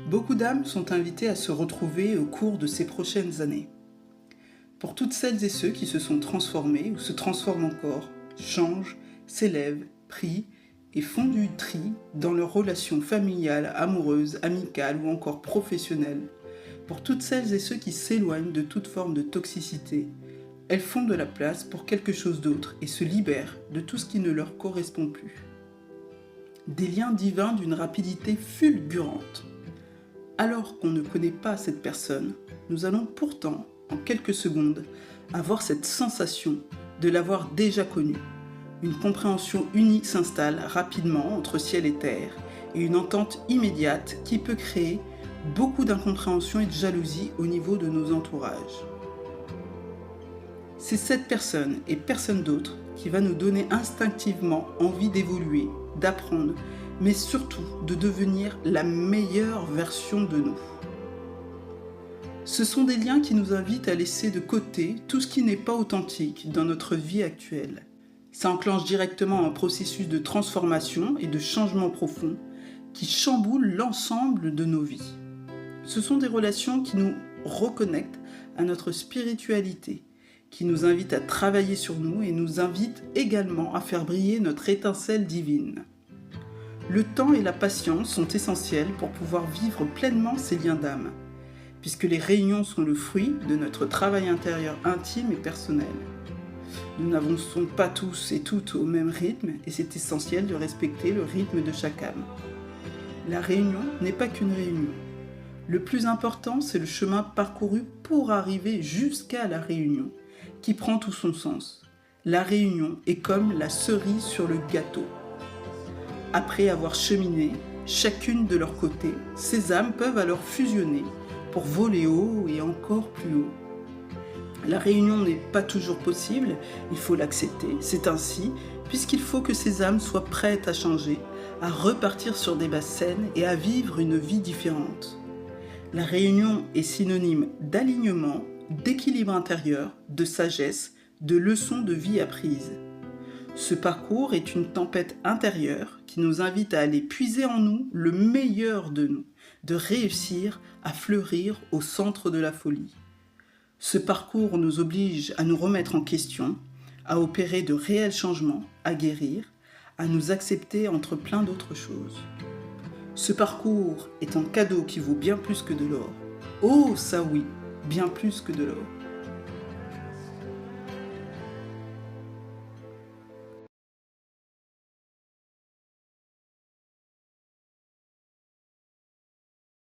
Beaucoup d'âmes sont invitées à se retrouver au cours de ces prochaines années. Pour toutes celles et ceux qui se sont transformés ou se transforment encore, changent, s'élèvent, prient et font du tri dans leurs relations familiales, amoureuses, amicales ou encore professionnelles. Pour toutes celles et ceux qui s'éloignent de toute forme de toxicité, elles font de la place pour quelque chose d'autre et se libèrent de tout ce qui ne leur correspond plus. Des liens divins d'une rapidité fulgurante. Alors qu'on ne connaît pas cette personne, nous allons pourtant, en quelques secondes, avoir cette sensation de l'avoir déjà connue. Une compréhension unique s'installe rapidement entre ciel et terre et une entente immédiate qui peut créer beaucoup d'incompréhension et de jalousie au niveau de nos entourages. C'est cette personne et personne d'autre qui va nous donner instinctivement envie d'évoluer, d'apprendre, mais surtout de devenir la meilleure version de nous. Ce sont des liens qui nous invitent à laisser de côté tout ce qui n'est pas authentique dans notre vie actuelle. Ça enclenche directement un processus de transformation et de changement profond qui chamboule l'ensemble de nos vies. Ce sont des relations qui nous reconnectent à notre spiritualité, qui nous invitent à travailler sur nous et nous invitent également à faire briller notre étincelle divine. Le temps et la patience sont essentiels pour pouvoir vivre pleinement ces liens d'âme, puisque les réunions sont le fruit de notre travail intérieur intime et personnel. Nous n'avançons pas tous et toutes au même rythme et c'est essentiel de respecter le rythme de chaque âme. La réunion n'est pas qu'une réunion. Le plus important, c'est le chemin parcouru pour arriver jusqu'à la réunion, qui prend tout son sens. La réunion est comme la cerise sur le gâteau. Après avoir cheminé, chacune de leur côté, ces âmes peuvent alors fusionner pour voler haut et encore plus haut. La réunion n'est pas toujours possible, il faut l'accepter, c'est ainsi, puisqu'il faut que ces âmes soient prêtes à changer, à repartir sur des bases saines et à vivre une vie différente. La réunion est synonyme d'alignement, d'équilibre intérieur, de sagesse, de leçons de vie apprises. Ce parcours est une tempête intérieure qui nous invite à aller puiser en nous le meilleur de nous, de réussir à fleurir au centre de la folie. Ce parcours nous oblige à nous remettre en question, à opérer de réels changements, à guérir, à nous accepter entre plein d'autres choses. Ce parcours est un cadeau qui vaut bien plus que de l'or. Oh, ça oui, bien plus que de l'or.